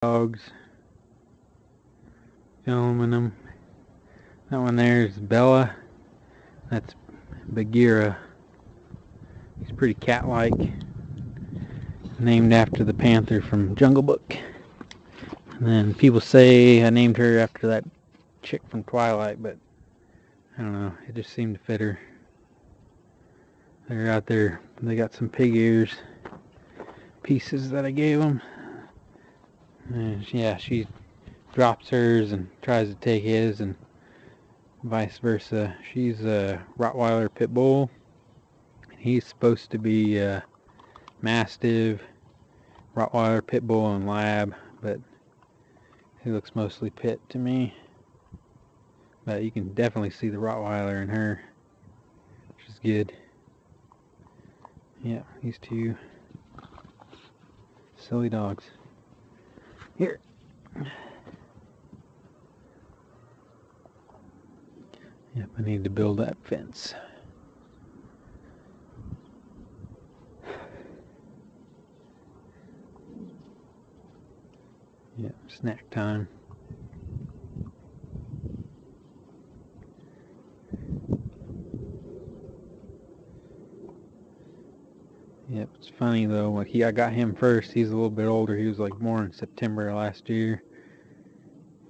Dogs, filming them. That one there is Bella. That's Bagheera. He's pretty cat-like, named after the panther from Jungle Book. And then people say I named her after that chick from Twilight, but I don't know. It just seemed to fit her. They're out there. They got some pig ears pieces that I gave them. And yeah, she drops hers and tries to take his, and vice versa. She's a Rottweiler Pit Bull. He's supposed to be Mastiff, Rottweiler Pit Bull, and Lab, but he looks mostly Pit to me. But you can definitely see the Rottweiler in her, which is good. Yeah, these two silly dogs. Here. Yep, I need to build that fence. Yep, snack time. Yep, it's funny though, like I got him first. He's a little bit older. He was like born in September last year.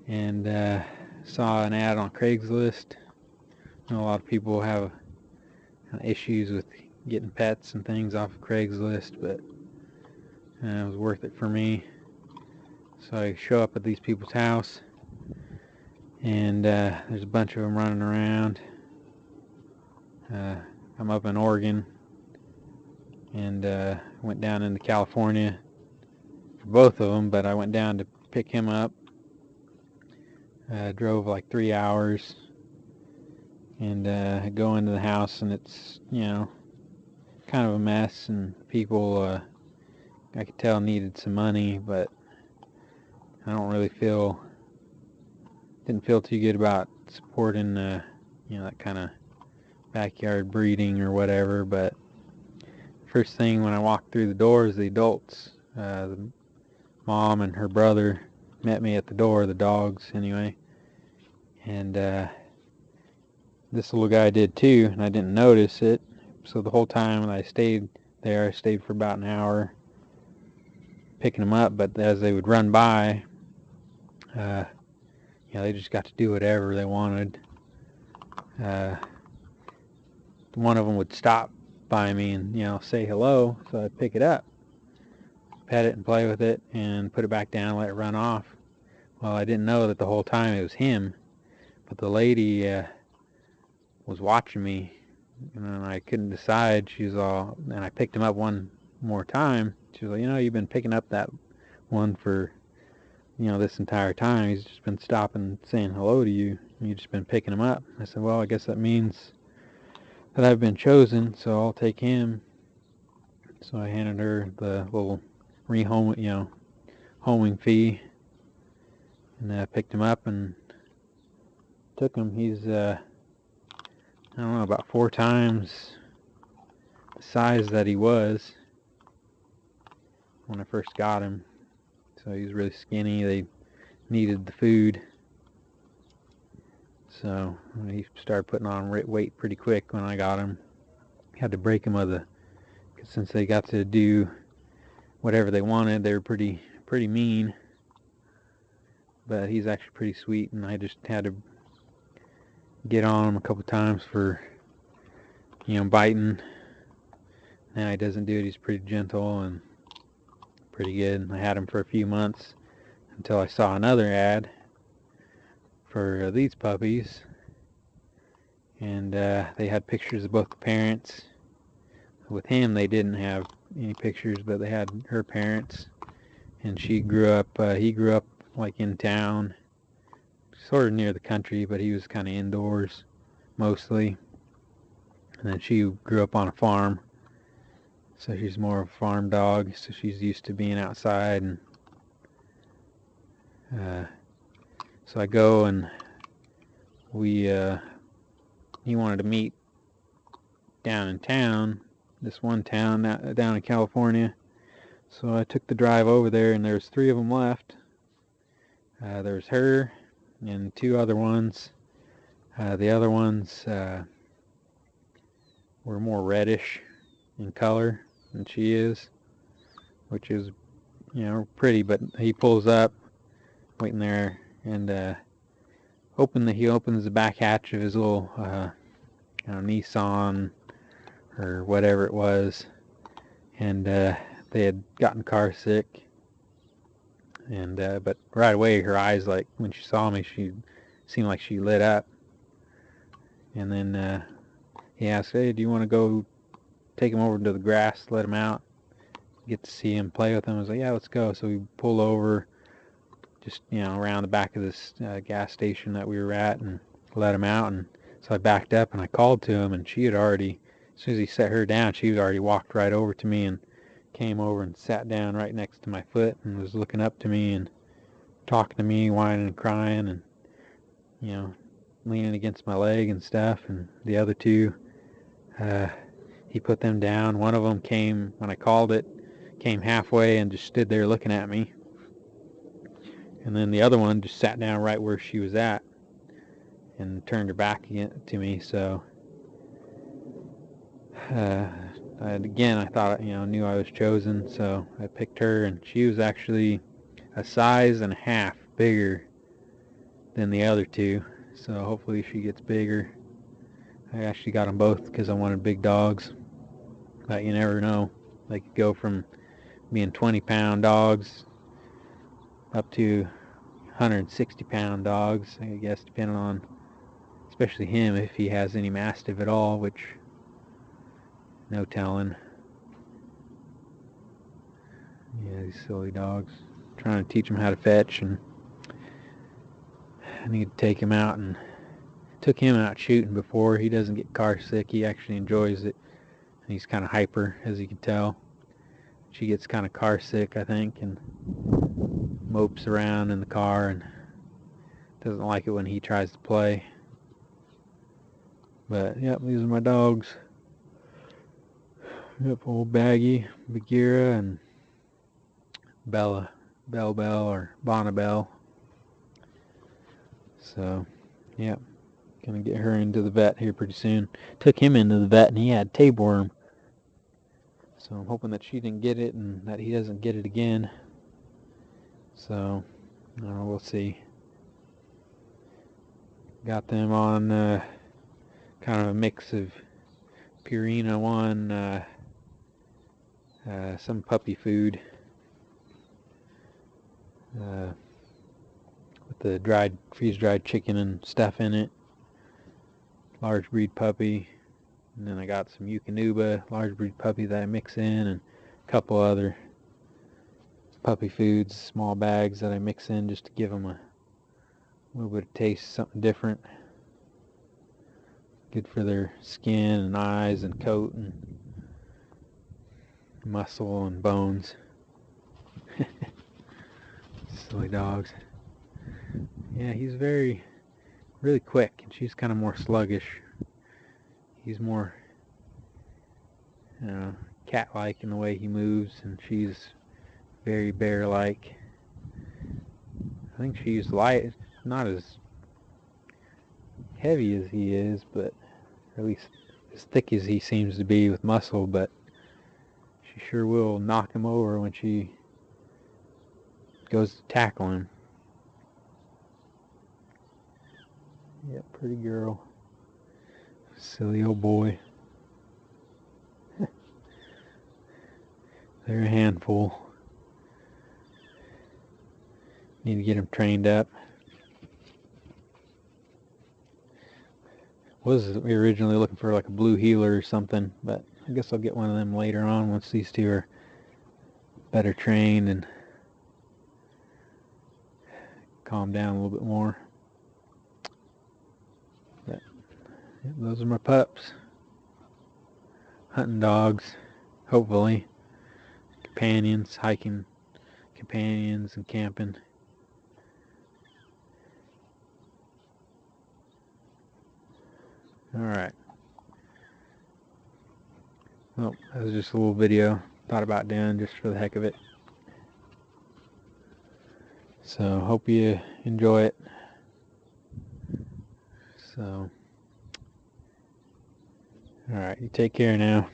And saw an ad on Craigslist. I know a lot of people have issues with getting pets and things off of Craigslist, but it was worth it for me. So I show up at these people's house, and there's a bunch of them running around. I'm up in Oregon, and went down into California for both of them, but I went down to pick him up. Drove like 3 hours, and go into the house, and it's, kind of a mess, and people, I could tell, needed some money, but I don't really didn't feel too good about supporting, that kind of backyard breeding or whatever. But first thing when I walked through the doors, the adults, the mom and her brother met me at the door, the dogs anyway, and this little guy did too, and I didn't notice it. So the whole time that I stayed there, I stayed for about an hour picking them up, but as they would run by, they just got to do whatever they wanted. One of them would stop by me and, say hello, so I'd pick it up, pet it and play with it, and put it back down and let it run off. Well, I didn't know that the whole time it was him, but the lady was watching me, and I couldn't decide. She was all, and I picked him up one more time. She was like, you've been picking up that one for, this entire time. He's just been stopping saying hello to you. You've just been picking him up. I said, well, I guess that means that I've been chosen, so I'll take him. So I handed her the little homing fee, and picked him up and took him. He's, I don't know, about 4 times the size that he was when I first got him. So he's really skinny. They needed the food. So he started putting on weight pretty quick when I got him. Had to break him because since they got to do whatever they wanted, they were pretty mean. But he's actually pretty sweet, and I just had to get on him a couple times for, biting. Now he doesn't do it. He's pretty gentle and pretty good. I had him for a few months until I saw another ad for these puppies, and they had pictures of both the parents. With him, they didn't have any pictures, but they had her parents, and he grew up like in town, sort of near the country, but he was kind of indoors mostly. And then she grew up on a farm, so she's more of a farm dog, so she's used to being outside. And so I go, and he wanted to meet down in town, this one town down in California. So I took the drive over there, and there's 3 of them left. There's her and two other ones. The other ones were more reddish in color than she is, which is, you know, pretty. But he pulls up, waiting there, and he opens the back hatch of his little Nissan or whatever it was, and they had gotten car sick. And but right away, her eyes, like when she saw me, she seemed like she lit up. And then he asked, "Hey, do you want to go take him over to the grass, let him out, get to see him, play with him?" I was like, "Yeah, let's go." So we pull over, just, you know, around the back of this gas station that we were at, and let him out. And so I backed up and I called to him, and she had already, as soon as he set her down, she had already walked right over to me and came over and sat down right next to my foot and was looking up to me and talking to me, whining and crying, and, you know, leaning against my leg and stuff. And the other two, he put them down. One of them came, when I called it, came halfway and just stood there looking at me. And then the other one just sat down right where she was at and turned her back to me. So again, I thought, you know, knew I was chosen, so I picked her, and she was actually a size and a half bigger than the other two. So hopefully she gets bigger. I actually got them both because I wanted big dogs, but you never know. They could go from being 20-pound dogs up to 160-pound dogs, I guess, depending on, especially him, if he has any mastiff at all, which no telling. Yeah, these silly dogs. Trying to teach him how to fetch, and I need to take him out. And took him out shooting before. He doesn't get car sick. He actually enjoys it. And he's kind of hyper, as you can tell. She gets kind of car sick, I think, and mopes around in the car and doesn't like it when he tries to play. But yep, these are my dogs. Yep, old Baggy, Bagheera, and Bella, Bell or Bonnabelle. So, yep, gonna get her into the vet here pretty soon. Took him into the vet and he had tapeworm. So I'm hoping that she didn't get it and that he doesn't get it again. So, I don't know, we'll see. Got them on kind of a mix of Purina One, some puppy food, with the freeze-dried chicken and stuff in it. Large breed puppy. And then I got some Eukanuba, large breed puppy that I mix in, and a couple other puppy foods, small bags that I mix in just to give them a little bit of taste, something different. Good for their skin and eyes and coat and muscle and bones. Silly dogs. Yeah, he's really quick, and she's kind of more sluggish. He's more, you know, cat-like in the way he moves, and she's very bear-like. I think she's light, not as heavy as he is, but at least as thick as he seems to be with muscle, but she sure will knock him over when she goes to tackle him. Yep, pretty girl. Silly old boy. They're a handful. Need to get him trained up. We were originally looking for like a blue heeler or something, but I guess I'll get one of them later on once these two are better trained and calm down a little bit more. But yep, those are my pups. Hunting dogs, hopefully. Companions, hiking companions, and camping. Alright. Well, that was just a little video thought about doing just for the heck of it. So hope you enjoy it. So, alright, you take care now.